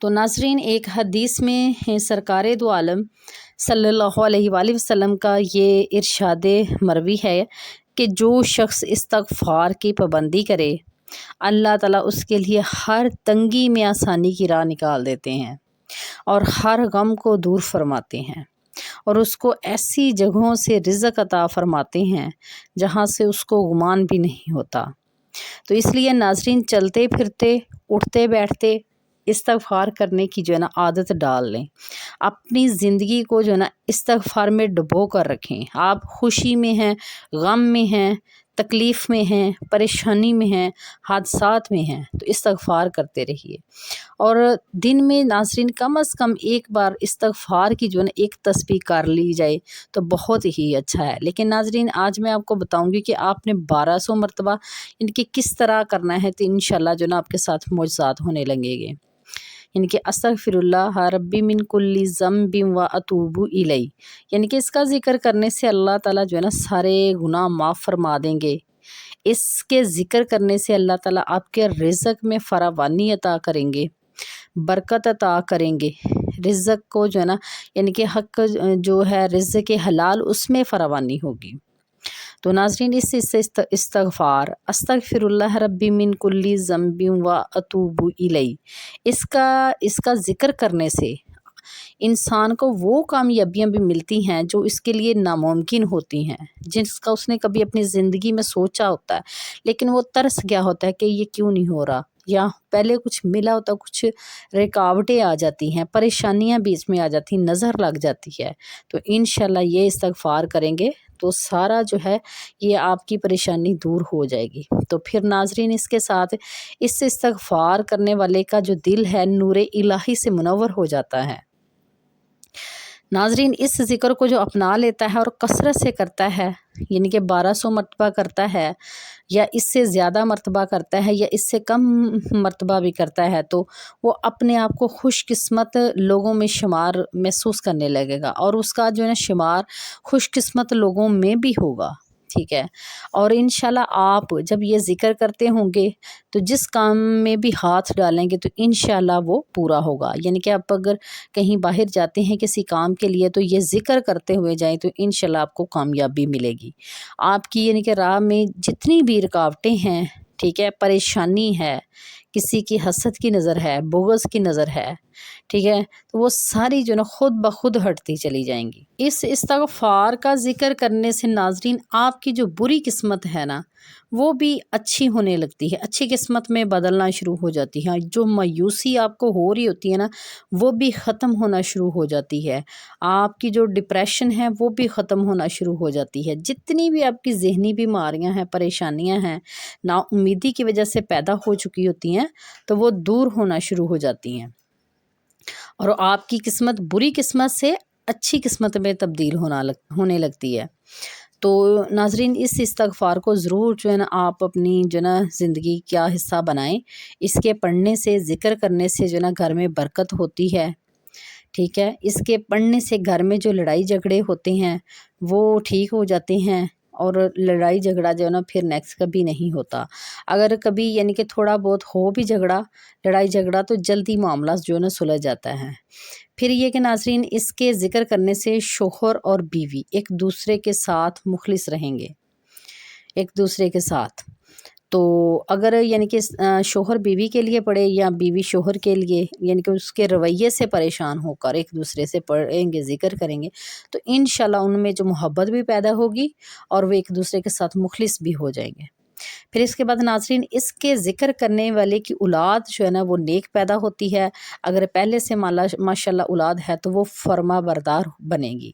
تو ناظرین، ایک حدیث میں سرکار دو عالم صلی اللہ علیہ وآلہ وسلم کا یہ ارشاد مروی ہے کہ جو شخص استغفار کی پابندی کرے، اللہ تعالیٰ اس کے لیے ہر تنگی میں آسانی کی راہ نکال دیتے ہیں اور ہر غم کو دور فرماتے ہیں، اور اس کو ایسی جگہوں سے رزق عطا فرماتے ہیں جہاں سے اس کو گمان بھی نہیں ہوتا۔ تو اس لیے ناظرین، چلتے پھرتے، اٹھتے بیٹھتے استغفار کرنے کی عادت ڈال لیں۔ اپنی زندگی کو استغفار میں ڈبو کر رکھیں۔ آپ خوشی میں ہیں، غم میں ہیں، تکلیف میں ہیں، پریشانی میں ہیں، حادثات میں ہیں، تو استغفار کرتے رہیے۔ اور دن میں ناظرین کم از کم ایک بار استغفار کی ایک تسبیح کر لی جائے تو بہت ہی اچھا ہے۔ لیکن ناظرین، آج میں آپ کو بتاؤں گی کہ آپ نے 1200 مرتبہ ان کی کس طرح کرنا ہے، تو انشاءاللہ آپ کے ساتھ معجزات ہونے لگیں گے۔ کہ استغفر اللہ ربی من کل ذنب و اتوب الیہ، کہ اس کا ذکر کرنے سے اللہ تعالیٰ سارے گناہ معاف فرما دیں گے۔ اس کے ذکر کرنے سے اللہ تعالیٰ آپ کے رزق میں فراوانی عطا کریں گے، برکت عطا کریں گے، رزق کو کہ حق جو ہے رزق حلال اس میں فراوانی ہوگی۔ تو ناظرین، اس سے استغفار استغفر اللہ ربی من کل ذنب و اتوب الیہ، اس کا ذکر کرنے سے انسان کو وہ کامیابیاں بھی ملتی ہیں جو اس کے لیے ناممکن ہوتی ہیں، جس کا اس نے کبھی اپنی زندگی میں سوچا ہوتا ہے لیکن وہ ترس گیا ہوتا ہے کہ یہ کیوں نہیں ہو رہا، یا پہلے کچھ ملا ہوتا، کچھ رکاوٹیں آ جاتی ہیں، پریشانیاں بیچ میں آ جاتی ہیں، نظر لگ جاتی ہے۔ تو انشاءاللہ یہ استغفار کریں گے تو سارا یہ آپ کی پریشانی دور ہو جائے گی۔ تو پھر ناظرین، اس کے ساتھ اس سے استغفار کرنے والے کا جو دل ہے نور الہی سے منور ہو جاتا ہے۔ ناظرین، اس ذکر کو جو اپنا لیتا ہے اور کثرت سے کرتا ہے، کہ 1200 مرتبہ کرتا ہے یا اس سے زیادہ مرتبہ کرتا ہے یا اس سے کم مرتبہ بھی کرتا ہے، تو وہ اپنے آپ کو خوش قسمت لوگوں میں شمار محسوس کرنے لگے گا، اور اس کا شمار خوش قسمت لوگوں میں بھی ہوگا، ٹھیک ہے۔ اور انشاءاللہ آپ جب یہ ذکر کرتے ہوں گے تو جس کام میں بھی ہاتھ ڈالیں گے تو انشاءاللہ وہ پورا ہوگا۔ کہ آپ اگر کہیں باہر جاتے ہیں کسی کام کے لیے تو یہ ذکر کرتے ہوئے جائیں تو انشاءاللہ آپ کو کامیابی ملے گی۔ آپ کی کہ راہ میں جتنی بھی رکاوٹیں ہیں، ٹھیک ہے، پریشانی ہے، کسی کی حسد کی نظر ہے، بغض کی نظر ہے، ٹھیک ہے، تو وہ ساری خود بخود ہٹتی چلی جائیں گی۔ اس استغفار کا ذکر کرنے سے ناظرین، آپ کی جو بری قسمت ہے نا وہ بھی اچھی ہونے لگتی ہے، اچھی قسمت میں بدلنا شروع ہو جاتی ہے۔ جو مایوسی آپ کو ہو رہی ہوتی ہے نا وہ بھی ختم ہونا شروع ہو جاتی ہے۔ آپ کی جو ڈپریشن ہے وہ بھی ختم ہونا شروع ہو جاتی ہے۔ جتنی بھی آپ کی ذہنی بیماریاں ہیں، پریشانیاں ہیں، نا امیدی کی وجہ سے پیدا ہو چکی ہوتی ہیں، تو وہ دور ہونا شروع ہو جاتی ہیں، اور آپ کی قسمت بری قسمت سے اچھی قسمت میں تبدیل ہونے لگتی ہے۔ تو ناظرین، اس استغفار کو ضرور آپ اپنی زندگی کا حصہ بنائیں۔ اس کے پڑھنے سے، ذکر کرنے سے گھر میں برکت ہوتی ہے، ٹھیک ہے۔ اس کے پڑھنے سے گھر میں جو لڑائی جھگڑے ہوتے ہیں وہ ٹھیک ہو جاتے ہیں، اور لڑائی جھگڑا پھر نیکسٹ کبھی نہیں ہوتا۔ اگر کبھی کہ تھوڑا بہت ہو بھی لڑائی جھگڑا تو جلدی معاملہ سلجھ جاتا ہے۔ پھر یہ کہ ناظرین، اس کے ذکر کرنے سے شوہر اور بیوی ایک دوسرے کے ساتھ مخلص رہیں گے، ایک دوسرے کے ساتھ۔ تو اگر کہ شوہر بیوی کے لیے پڑھے یا بیوی شوہر کے لیے، کہ اس کے رویے سے پریشان ہو کر ایک دوسرے سے پڑھیں گے، ذکر کریں گے، تو انشاءاللہ ان میں جو محبت بھی پیدا ہوگی اور وہ ایک دوسرے کے ساتھ مخلص بھی ہو جائیں گے۔ پھر اس کے بعد ناظرین، اس کے ذکر کرنے والے کی اولاد وہ نیک پیدا ہوتی ہے۔ اگر پہلے سے ماشاءاللہ اولاد ہے تو وہ فرما بردار بنے گی،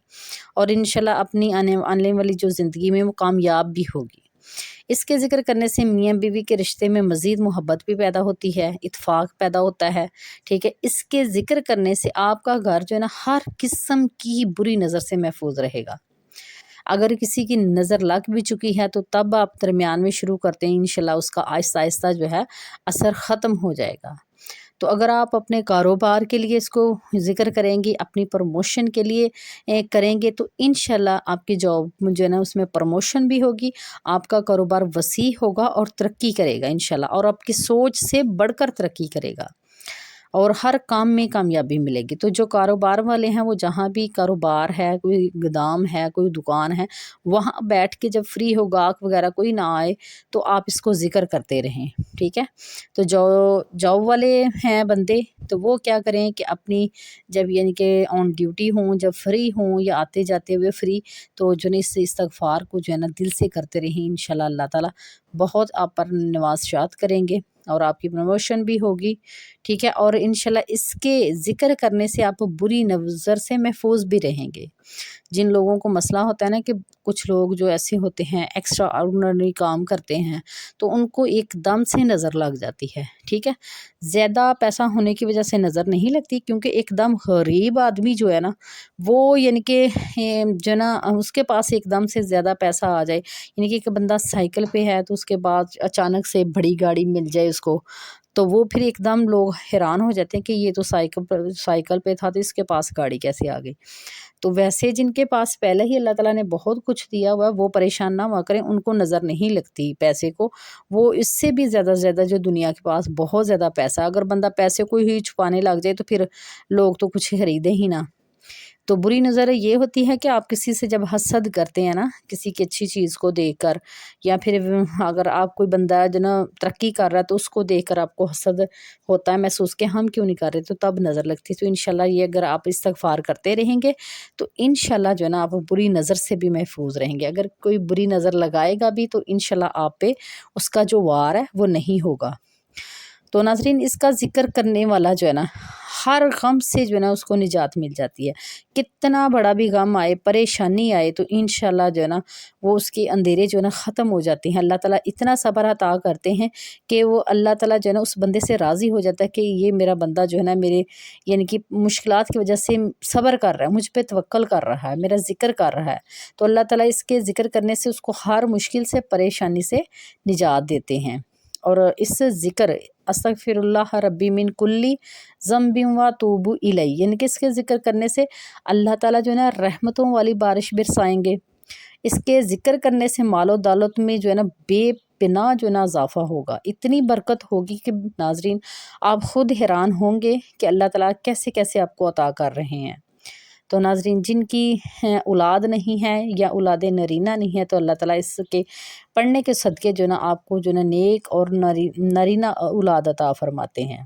اور انشاءاللہ اپنی آنے والی جو زندگی میں وہ کامیاب بھی ہوگی۔ اس کے ذکر کرنے سے میاں بیوی کے رشتے میں مزید محبت بھی پیدا ہوتی ہے، اتفاق پیدا ہوتا ہے، ٹھیک ہے۔ اس کے ذکر کرنے سے آپ کا گھر ہر قسم کی بری نظر سے محفوظ رہے گا۔ اگر کسی کی نظر لگ بھی چکی ہے تو تب آپ درمیان میں شروع کرتے ہیں، انشاءاللہ اس کا آہستہ آہستہ اثر ختم ہو جائے گا۔ تو اگر آپ اپنے کاروبار کے لیے اس کو ذکر کریں گے، اپنی پروموشن کے لیے کریں گے، تو انشاءاللہ آپ کی جاب اس میں پروموشن بھی ہوگی، آپ کا کاروبار وسیع ہوگا اور ترقی کرے گا انشاءاللہ، اور آپ کی سوچ سے بڑھ کر ترقی کرے گا۔ اور ہر کام میں کامیابی ملے گی۔ تو جو کاروبار والے ہیں وہ جہاں بھی کاروبار ہے، کوئی گودام ہے، کوئی دکان ہے، وہاں بیٹھ کے جب فری ہو، گاہک وغیرہ کوئی نہ آئے تو آپ اس کو ذکر کرتے رہیں، ٹھیک ہے۔ تو جو جاب والے ہیں بندے تو وہ کیا کریں کہ اپنی جب یعنی کہ آن ڈیوٹی ہوں، جب فری ہوں یا آتے جاتے ہوئے فری، تو جو ہے اس استغفار کو جو ہے نا دل سے کرتے رہیں، انشاءاللہ اللہ تعالیٰ بہت آپ پر نوازشات کریں گے اور آپ کی پروموشن بھی ہوگی، ٹھیک ہے۔ اور انشاءاللہ اس کے ذکر کرنے سے آپ بری نظر سے محفوظ بھی رہیں گے۔ جن لوگوں کو مسئلہ ہوتا ہے نا کہ کچھ لوگ جو ایسے ہوتے ہیں ایکسٹرا آرڈنری کام کرتے ہیں تو ان کو ایک دم سے نظر لگ جاتی ہے، ٹھیک ہے۔ زیادہ پیسہ ہونے کی وجہ سے نظر نہیں لگتی، کیونکہ ایک دم غریب آدمی جو ہے نا وہ یعنی کہ جو ہے نا اس کے پاس ایک دم سے زیادہ پیسہ آ جائے، یعنی کہ ایک بندہ سائیکل پہ ہے تو اس کے بعد اچانک سے بڑی گاڑی مل جائے اس کو، تو وہ پھر ایک دم لوگ حیران ہو جاتے ہیں کہ یہ تو سائیکل پہ تھا تو اس کے پاس گاڑی کیسے آ گئی۔ تو ویسے جن کے پاس پہلے ہی اللہ تعالیٰ نے بہت کچھ دیا ہوا ہے وہ پریشان نہ ہوا کریں، ان کو نظر نہیں لگتی پیسے کو، وہ اس سے بھی زیادہ سے زیادہ جو دنیا کے پاس بہت زیادہ پیسہ، اگر بندہ پیسے کو ہی چھپانے لگ جائے تو پھر لوگ تو کچھ خریدیں ہی نہ۔ تو بری نظر یہ ہوتی ہے کہ آپ کسی سے جب حسد کرتے ہیں نا کسی کی اچھی چیز کو دیکھ کر، یا پھر اگر آپ کوئی بندہ جو نا ترقی کر رہا ہے تو اس کو دیکھ کر آپ کو حسد ہوتا ہے محسوس کہ ہم کیوں نہیں کر رہے، تو تب نظر لگتی۔ تو انشاءاللہ یہ اگر آپ استغفار کرتے رہیں گے تو انشاءاللہ جو ہے نا آپ بری نظر سے بھی محفوظ رہیں گے۔ اگر کوئی بری نظر لگائے گا بھی تو انشاءاللہ آپ پہ اس کا جو وار ہے وہ نہیں ہوگا۔ تو ناظرین اس کا ذکر کرنے والا جو ہے نا ہر غم سے جو ہے نا اس کو نجات مل جاتی ہے۔ کتنا بڑا بھی غم آئے، پریشانی آئے تو انشاءاللہ جو ہے نا وہ اس کے اندھیرے جو ہے نا ختم ہو جاتے ہیں۔ اللہ تعالیٰ اتنا صبر عطا کرتے ہیں کہ وہ اللہ تعالیٰ جو ہے نا اس بندے سے راضی ہو جاتا ہے کہ یہ میرا بندہ جو ہے نا میرے یعنی کہ مشکلات کی وجہ سے صبر کر رہا ہے، مجھ پہ توکل کر رہا ہے، میرا ذکر کر رہا ہے، تو اللہ تعالیٰ اس کے ذکر کرنے سے اس کو ہر مشکل سے پریشانی سے نجات دیتے ہیں۔ اور اس ذکر استغفر اللہ ربی من کلی ذنب واتوب الیہ، یعنی کہ اس کے ذکر کرنے سے اللہ تعالیٰ جو ہے نا رحمتوں والی بارش برسائیں گے۔ اس کے ذکر کرنے سے مال و دولت میں جو ہے نا بے پناہ جو ہے نا اضافہ ہوگا، اتنی برکت ہوگی کہ ناظرین آپ خود حیران ہوں گے کہ اللہ تعالیٰ کیسے کیسے آپ کو عطا کر رہے ہیں۔ تو ناظرین جن کی اولاد نہیں ہے یا اولاد نرینہ نہیں ہے تو اللہ تعالیٰ اس کے پڑھنے کے صدقے جو ہے نا آپ کو جو ہے نا نیک اور نرینہ اولاد عطا فرماتے ہیں۔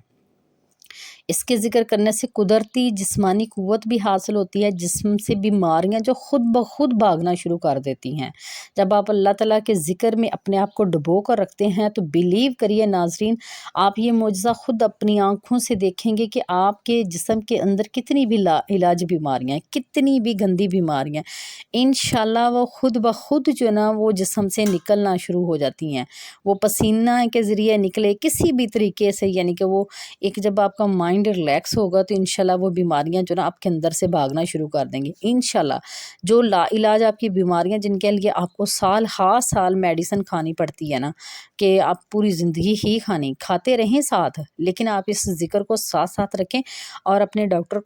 اس کے ذکر کرنے سے قدرتی جسمانی قوت بھی حاصل ہوتی ہے، جسم سے بیماریاں جو خود بخود بھاگنا شروع کر دیتی ہیں۔ جب آپ اللہ تعالیٰ کے ذکر میں اپنے آپ کو ڈبو کر رکھتے ہیں تو بلیو کریے ناظرین آپ یہ معجزہ خود اپنی آنکھوں سے دیکھیں گے کہ آپ کے جسم کے اندر کتنی بھی علاج بیماریاں ہیں، کتنی بھی گندی بیماریاں انشاءاللہ وہ خود بخود جو ہے نا وہ جسم سے نکلنا شروع ہو جاتی ہیں۔ وہ پسینہ کے ذریعے نکلے کسی بھی طریقے سے، یعنی کہ وہ ایک جب آپ کا مائنڈ ریلیکس ہوگا تو انشاءاللہ وہ بیماریاں جو نا آپ کے اندر سے بھاگنا شروع کر دیں گے انشاءاللہ۔ جو لا علاج آپ کی بیماریاں جن کے لیے آپ کو سال ہا سال میڈیسن کھانی پڑتی ہے نا کہ آپ پوری زندگی ہی کھاتے رہیں ساتھ، لیکن آپ اس ذکر کو ساتھ ساتھ رکھیں اور اپنے ڈاکٹر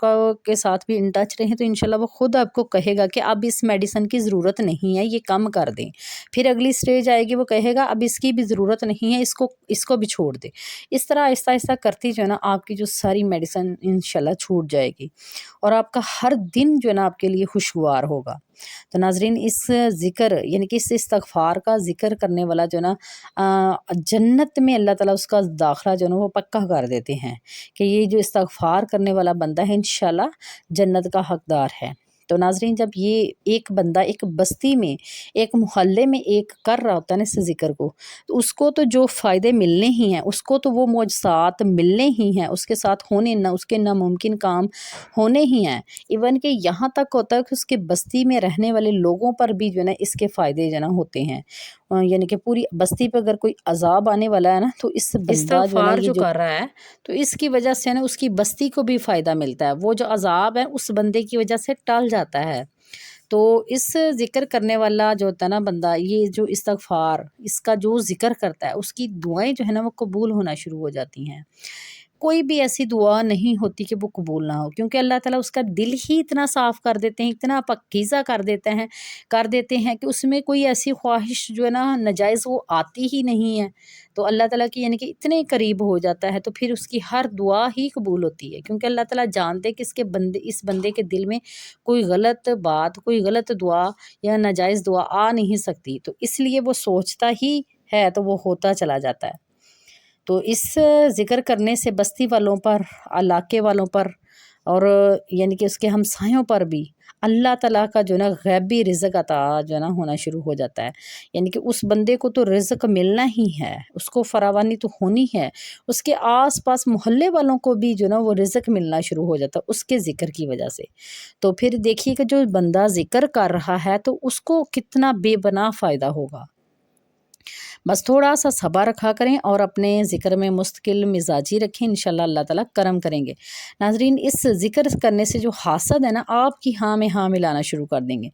کے ساتھ بھی ان ٹچ رہیں تو انشاءاللہ وہ خود آپ کو کہے گا کہ اب اس میڈیسن کی ضرورت نہیں ہے، یہ کم کر دیں۔ پھر اگلی سٹیج آئے گی وہ کہے گا اب اس کی بھی ضرورت نہیں ہے، اس کو بھی چھوڑ دے۔ اس طرح آہستہ آہستہ کرتی جو ہے نا آپ کی جو ساری میڈیسن انشاءاللہ چھوٹ جائے گی اور آپ کا ہر دن جو ہے نا آپ کے لیے خوشگوار ہوگا۔ تو ناظرین اس ذکر یعنی کہ اس استغفار کا ذکر کرنے والا جو ہے نا جنت میں اللہ تعالیٰ اس کا داخلہ جو ہے نا وہ پکا کر دیتے ہیں کہ یہ جو استغفار کرنے والا بندہ ہے انشاءاللہ جنت کا حقدار ہے۔ تو ناظرین جب یہ ایک بندہ ایک بستی میں ایک محلے میں ایک کر رہا ہوتا ہے نا اس ذکر کو تو اس کو تو جو فائدے ملنے ہی ہیں، اس کو تو وہ معجزات ملنے ہی ہیں، اس کے ساتھ ہونے نہ اس کے ناممکن کام ہونے ہی ہیں، ایون کہ یہاں تک ہوتا ہے کہ اس کے بستی میں رہنے والے لوگوں پر بھی جو ہے نا اس کے فائدے جو ہے نا ہوتے ہیں، یعنی کہ پوری بستی پہ اگر کوئی عذاب آنے والا ہے نا تو اس بندہ جو ہے نا یہ جو کر رہا ہے تو اس کی وجہ سے نا اس کی بستی کو بھی فائدہ ملتا ہے، وہ جو عذاب ہے اس بندے کی وجہ سے ٹل جاتا ہے۔ تو اس ذکر کرنے والا جو ہوتا ہے نا بندہ یہ جو استغفار اس کا جو ذکر کرتا ہے اس کی دعائیں جو ہے نا وہ قبول ہونا شروع ہو جاتی ہیں۔ کوئی بھی ایسی دعا نہیں ہوتی کہ وہ قبول نہ ہو، کیونکہ اللہ تعالیٰ اس کا دل ہی اتنا صاف کر دیتے ہیں، اتنا پاکیزہ کر دیتے ہیں کہ اس میں کوئی ایسی خواہش جو ہے نا ناجائز وہ آتی ہی نہیں ہے۔ تو اللہ تعالیٰ کی یعنی کہ اتنے قریب ہو جاتا ہے تو پھر اس کی ہر دعا ہی قبول ہوتی ہے، کیونکہ اللہ تعالیٰ جانتے کہ اس بندے کے دل میں کوئی غلط بات، کوئی غلط دعا یا ناجائز دعا آ نہیں سکتی، تو اس لیے وہ سوچتا ہی ہے تو وہ ہوتا چلا جاتا ہے۔ تو اس ذکر کرنے سے بستی والوں پر، علاقے والوں پر اور یعنی کہ اس کے ہمسایوں پر بھی اللہ تعالیٰ کا جو ہے نا غیبی رزق عطا جو ہے نا ہونا شروع ہو جاتا ہے، یعنی کہ اس بندے کو تو رزق ملنا ہی ہے، اس کو فراوانی تو ہونی ہے، اس کے آس پاس محلے والوں کو بھی جو ہے نا وہ رزق ملنا شروع ہو جاتا ہے اس کے ذکر کی وجہ سے۔ تو پھر دیکھیے کہ جو بندہ ذکر کر رہا ہے تو اس کو کتنا بے پناہ فائدہ ہوگا۔ بس تھوڑا سا صبر رکھا کریں اور اپنے ذکر میں مستقل مزاجی رکھیں، انشاءاللہ اللہ تعالیٰ کرم کریں گے۔ ناظرین، اس ذکر کرنے سے جو حاسد ہے نا آپ کی ہاں میں ہاں ملانا شروع کر دیں گے،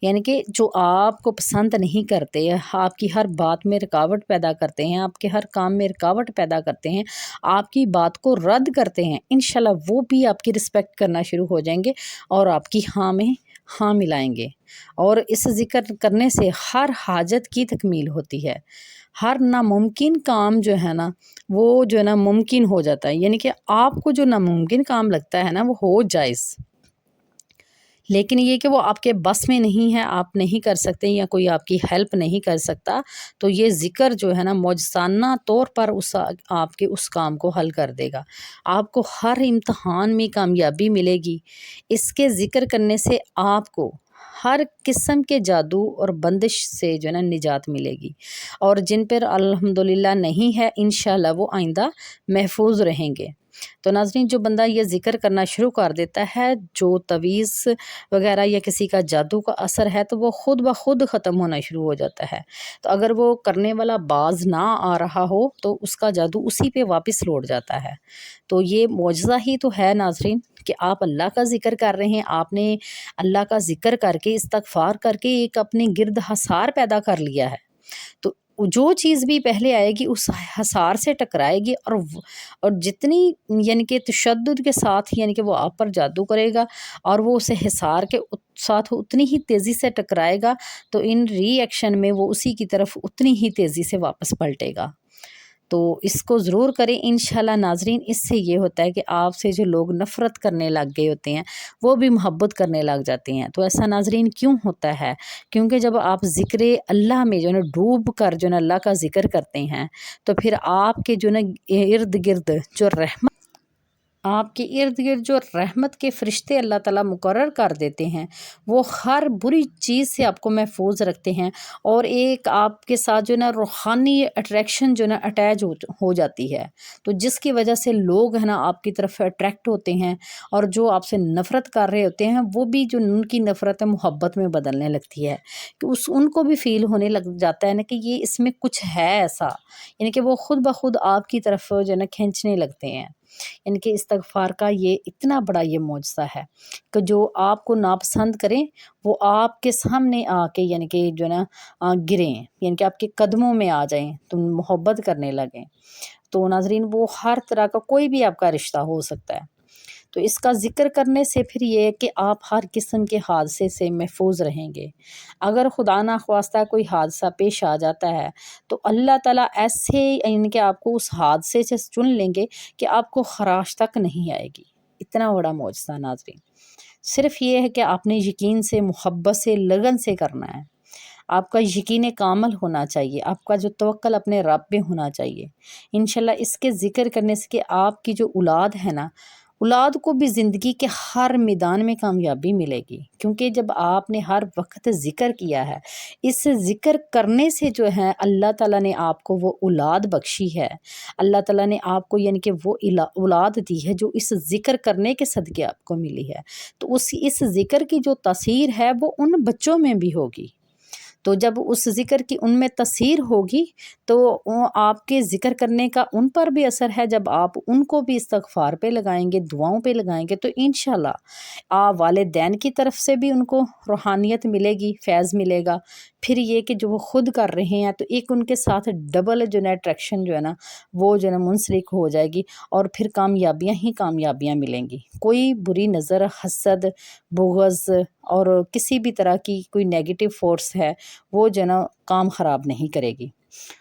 یعنی کہ جو آپ کو پسند نہیں کرتے، آپ کی ہر بات میں رکاوٹ پیدا کرتے ہیں، آپ کے ہر کام میں رکاوٹ پیدا کرتے ہیں، آپ کی بات کو رد کرتے ہیں، انشاءاللہ وہ بھی آپ کی رسپیکٹ کرنا شروع ہو جائیں گے اور آپ کی ہاں میں ہاں ملائیں گے۔ اور اس ذکر کرنے سے ہر حاجت کی تکمیل ہوتی ہے، ہر ناممکن کام جو ہے نا وہ جو ہے نا ممکن ہو جاتا ہے، یعنی کہ آپ کو جو ناممکن کام لگتا ہے نا وہ ہو جائز، لیکن یہ کہ وہ آپ کے بس میں نہیں ہے، آپ نہیں کر سکتے یا کوئی آپ کی ہیلپ نہیں کر سکتا، تو یہ ذکر جو ہے نا معجزانہ طور پر آپ کے اس کام کو حل کر دے گا، آپ کو ہر امتحان میں کامیابی ملے گی۔ اس کے ذکر کرنے سے آپ کو ہر قسم کے جادو اور بندش سے جو ہے نا نجات ملے گی، اور جن پر الحمدللہ نہیں ہے انشاءاللہ وہ آئندہ محفوظ رہیں گے۔ تو ناظرین، جو بندہ یہ ذکر کرنا شروع کر دیتا ہے، جو تویز وغیرہ یا کسی کا جادو کا اثر ہے تو وہ خود بخود ختم ہونا شروع ہو جاتا ہے، تو اگر وہ کرنے والا باز نہ آ رہا ہو تو اس کا جادو اسی پہ واپس لوٹ جاتا ہے۔ تو یہ معجزہ ہی تو ہے ناظرین کہ آپ اللہ کا ذکر کر رہے ہیں، آپ نے اللہ کا ذکر کر کے استغفار کر کے ایک اپنے گرد حصار پیدا کر لیا ہے، تو جو چیز بھی پہلے آئے گی اس حصار سے ٹکرائے گی اور جتنی یعنی کہ تشدد کے ساتھ یعنی کہ وہ آپ پر جادو کرے گا اور وہ اسے حصار کے ساتھ اتنی ہی تیزی سے ٹکرائے گا تو ان ری ایکشن میں وہ اسی کی طرف اتنی ہی تیزی سے واپس پلٹے گا۔ تو اس کو ضرور کریں انشاءاللہ ناظرین، اس سے یہ ہوتا ہے کہ آپ سے جو لوگ نفرت کرنے لگ گئے ہوتے ہیں وہ بھی محبت کرنے لگ جاتے ہیں۔ تو ایسا ناظرین کیوں ہوتا ہے؟ کیونکہ جب آپ ذکر اللہ میں جو ہے نا ڈوب کر جو ہے نا اللہ کا ذکر کرتے ہیں تو پھر آپ کے جو ہے نا ارد گرد جو رحمت کے فرشتے اللہ تعالیٰ مقرر کر دیتے ہیں، وہ ہر بری چیز سے آپ کو محفوظ رکھتے ہیں، اور ایک آپ کے ساتھ جو ہے نا روحانی اٹریکشن جو ہے نا اٹیچ ہو جاتی ہے، تو جس کی وجہ سے لوگ ہے نا آپ کی طرف اٹریکٹ ہوتے ہیں، اور جو آپ سے نفرت کر رہے ہوتے ہیں وہ بھی جو ان کی نفرت محبت میں بدلنے لگتی ہے، کہ ان کو بھی فیل ہونے لگ جاتا ہے نا کہ یہ اس میں کچھ ہے ایسا، یعنی کہ وہ خود بخود آپ کی طرف جو ہے نا کھینچنے لگتے ہیں۔ یعنی کہ استغفار کا یہ اتنا بڑا یہ معجزہ ہے کہ جو آپ کو ناپسند کریں وہ آپ کے سامنے آ کے یعنی کہ جو ہے نا گریں، یعنی کہ آپ کے قدموں میں آ جائیں تو محبت کرنے لگیں۔ تو ناظرین، وہ ہر طرح کا کوئی بھی آپ کا رشتہ ہو سکتا ہے، تو اس کا ذکر کرنے سے پھر یہ ہے کہ آپ ہر قسم کے حادثے سے محفوظ رہیں گے۔ اگر خدا نخواستہ کوئی حادثہ پیش آ جاتا ہے تو اللہ تعالیٰ ایسے یعنی کہ آپ کو اس حادثے سے چن لیں گے کہ آپ کو خراش تک نہیں آئے گی۔ اتنا بڑا معجزہ ناظرین، صرف یہ ہے کہ آپ نے یقین سے، محبت سے، لگن سے کرنا ہے، آپ کا یقین کامل ہونا چاہیے، آپ کا جو توکل اپنے رب پہ ہونا چاہیے۔ انشاءاللہ اس کے ذکر کرنے سے کہ آپ کی جو اولاد ہے نا، اولاد کو بھی زندگی کے ہر میدان میں کامیابی ملے گی، کیونکہ جب آپ نے ہر وقت ذکر کیا ہے، اس ذکر کرنے سے جو ہے اللہ تعالیٰ نے آپ کو وہ اولاد بخشی ہے، اللہ تعالیٰ نے آپ کو یعنی کہ وہ اولاد دی ہے جو اس ذکر کرنے کے صدقے آپ کو ملی ہے، تو اس ذکر کی جو تاثیر ہے وہ ان بچوں میں بھی ہوگی، تو جب اس ذکر کی ان میں تاثیر ہوگی تو آپ کے ذکر کرنے کا ان پر بھی اثر ہے، جب آپ ان کو بھی استغفار پہ لگائیں گے، دعاؤں پہ لگائیں گے تو انشاءاللہ والدین کی طرف سے بھی ان کو روحانیت ملے گی، فیض ملے گا، پھر یہ کہ جو وہ خود کر رہے ہیں تو ایک ان کے ساتھ ڈبل جو ہے نا اٹریکشن جو ہے نا وہ جو ہے نا منسلک ہو جائے گی، اور پھر کامیابیاں ہی کامیابیاں ملیں گی۔ کوئی بری نظر، حسد، بغض اور کسی بھی طرح کی کوئی نیگیٹو فورس ہے وہ جو ہے نا کام خراب نہیں کرے گی۔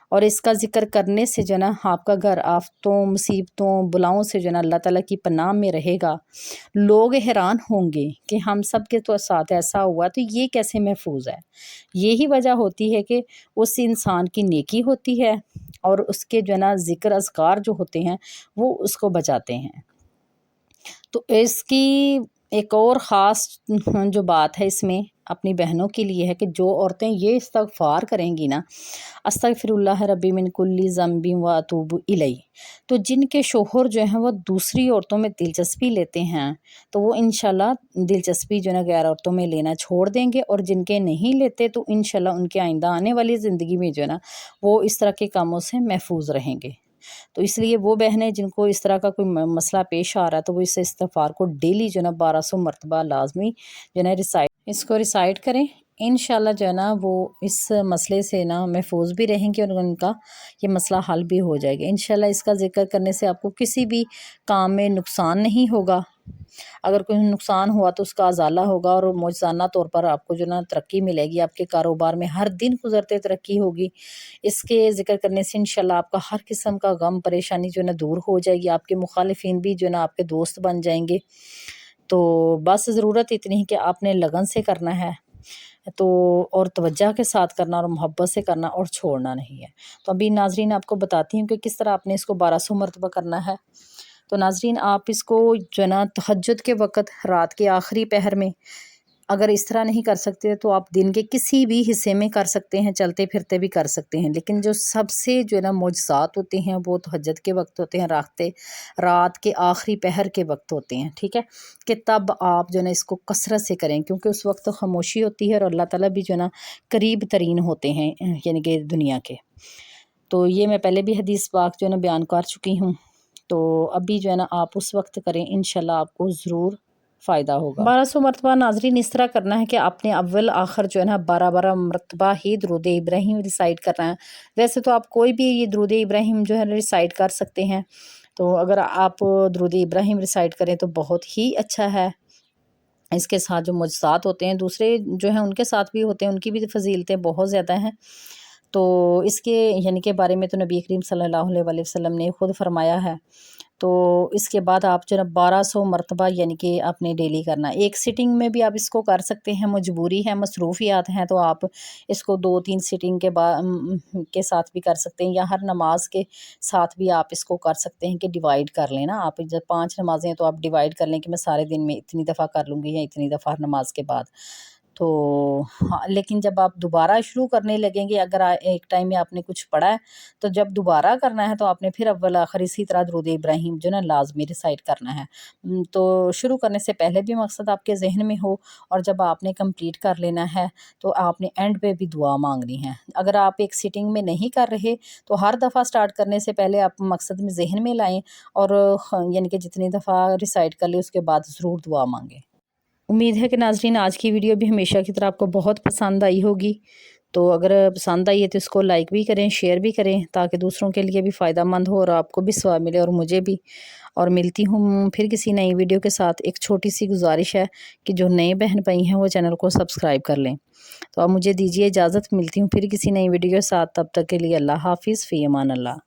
اور اس کا ذکر کرنے سے جو ہے نا آپ کا گھر آفتوں، مصیبتوں، بلاؤں سے جو ہے نا اللہ تعالیٰ کی پناہ میں رہے گا۔ لوگ حیران ہوں گے کہ ہم سب کے تو ساتھ ایسا ہوا تو یہ کیسے محفوظ ہے۔ یہی وجہ ہوتی ہے کہ اس انسان کی نیکی ہوتی ہے اور اس کے جو ہے نا ذکر اذکار جو ہوتے ہیں وہ اس کو بچاتے ہیں۔ تو اس کی ایک اور خاص جو بات ہے اس میں اپنی بہنوں کے لیے ہے کہ جو عورتیں یہ استغفار کریں گی نا، استغفر اللہ ربی من کل ذنب و اتوب الیہ، تو جن کے شوہر جو ہیں وہ دوسری عورتوں میں دلچسپی لیتے ہیں تو وہ انشاءاللہ دلچسپی جو ہے نا غیر عورتوں میں لینا چھوڑ دیں گے، اور جن کے نہیں لیتے تو انشاءاللہ ان کے آئندہ آنے والی زندگی میں جو ہے نا وہ اس طرح کے کاموں سے محفوظ رہیں گے۔ تو اس لیے وہ بہنیں جن کو اس طرح کا کوئی مسئلہ پیش آ رہا ہے تو وہ اس استغفار کو ڈیلی جو ہے نا 1200 مرتبہ لازمی جو ہے نا اس کو ریسائٹ کریں۔ انشاءاللہ جو ہے نا وہ اس مسئلے سے نا محفوظ بھی رہیں گے اور ان کا یہ مسئلہ حل بھی ہو جائے گا۔ انشاءاللہ اس کا ذکر کرنے سے آپ کو کسی بھی کام میں نقصان نہیں ہوگا، اگر کوئی نقصان ہوا تو اس کا ازالہ ہوگا، اور موجزانہ طور پر آپ کو جو نا ترقی ملے گی، آپ کے کاروبار میں ہر دن گزرتے ترقی ہوگی۔ اس کے ذکر کرنے سے انشاءاللہ آپ کا ہر قسم کا غم پریشانی جو ہے نا دور ہو جائے گی، آپ کے مخالفین بھی جو ہے نا آپ کے دوست بن جائیں گے۔ تو بس ضرورت اتنی ہے کہ آپ نے لگن سے کرنا ہے تو، اور توجہ کے ساتھ کرنا اور محبت سے کرنا، اور چھوڑنا نہیں ہے۔ تو ابھی ناظرین آپ کو بتاتی ہوں کہ کس طرح آپ نے اس کو 1200 مرتبہ کرنا ہے۔ تو ناظرین آپ اس کو جو ہے نا تہجد کے وقت، رات کے آخری پہر میں، اگر اس طرح نہیں کر سکتے تو آپ دن کے کسی بھی حصے میں کر سکتے ہیں، چلتے پھرتے بھی کر سکتے ہیں، لیکن جو سب سے جو ہے نا معجزات ہوتے ہیں وہ تہجد کے وقت ہوتے ہیں، رات کے آخری پہر کے وقت ہوتے ہیں، ٹھیک ہے، کہ تب آپ جو ہے نا اس کو کثرت سے کریں، کیونکہ اس وقت خاموشی ہوتی ہے اور اللہ تعالیٰ بھی جو ہے نا قریب ترین ہوتے ہیں یعنی کہ دنیا کے۔ تو یہ میں پہلے بھی حدیث پاک جو ہے نا بیان کر چکی ہوں، تو ابھی جو ہے نا آپ اس وقت کریں، انشاءاللہ آپ کو ضرور فائدہ ہوگا۔ 1200 مرتبہ ناظرین اس طرح کرنا ہے کہ آپ نے اول آخر جو ہے نا 12 مرتبہ ہی درود ابراہیم ریسائٹ کرنا ہے۔ ویسے تو آپ کوئی بھی یہ درود ابراہیم جو ہے ریسائٹ کر سکتے ہیں، تو اگر آپ درود ابراہیم ریسائٹ کریں تو بہت ہی اچھا ہے۔ اس کے ساتھ جو معجزات ہوتے ہیں دوسرے جو ہیں ان کے ساتھ بھی ہوتے ہیں، ان کی بھی فضیلتیں بہت زیادہ ہیں۔ تو اس کے یعنی کہ بارے میں تو نبی کریم صلی اللہ علیہ وسلم نے خود فرمایا ہے۔ تو اس کے بعد آپ جو ہے 1200 مرتبہ یعنی کہ آپ نے ڈیلی کرنا ہے۔ ایک سٹنگ میں بھی آپ اس کو کر سکتے ہیں، مجبوری ہے، مصروفیات ہیں تو آپ اس کو 2-3 سٹنگ کے ساتھ بھی کر سکتے ہیں، یا ہر نماز کے ساتھ بھی آپ اس کو کر سکتے ہیں کہ ڈیوائیڈ کر لیں نا۔ آپ جب 5 نمازیں ہیں تو آپ ڈیوائیڈ کر لیں کہ میں سارے دن میں اتنی دفعہ کر لوں گی یا اتنی دفعہ نماز کے بعد۔ تو ہاں، لیکن جب آپ دوبارہ شروع کرنے لگیں گے، اگر ایک ٹائم میں آپ نے کچھ پڑھا ہے تو جب دوبارہ کرنا ہے تو آپ نے پھر اول آخر اسی طرح درود ابراہیم جو نا لازمی ریسائٹ کرنا ہے۔ تو شروع کرنے سے پہلے بھی مقصد آپ کے ذہن میں ہو، اور جب آپ نے کمپلیٹ کر لینا ہے تو آپ نے اینڈ پہ بھی دعا مانگنی ہے۔ اگر آپ ایک سٹنگ میں نہیں کر رہے تو ہر دفعہ سٹارٹ کرنے سے پہلے آپ مقصد میں ذہن میں لائیں، اور یعنی کہ جتنی دفعہ ریسائٹ کر لیں اس کے بعد ضرور دعا مانگیں۔ امید ہے کہ ناظرین آج کی ویڈیو بھی ہمیشہ کی طرح آپ کو بہت پسند آئی ہوگی۔ تو اگر پسند آئی ہے تو اس کو لائک بھی کریں، شیئر بھی کریں، تاکہ دوسروں کے لیے بھی فائدہ مند ہو اور آپ کو بھی ثواب ملے اور مجھے بھی۔ اور ملتی ہوں پھر کسی نئی ویڈیو کے ساتھ۔ ایک چھوٹی سی گزارش ہے کہ جو نئے بہن بھائی ہیں وہ چینل کو سبسکرائب کر لیں۔ تو اب مجھے دیجیے اجازت، ملتی ہوں پھر کسی نئی ویڈیو کے ساتھ، تب تک کے لیے اللہ حافظ، فی امان اللہ۔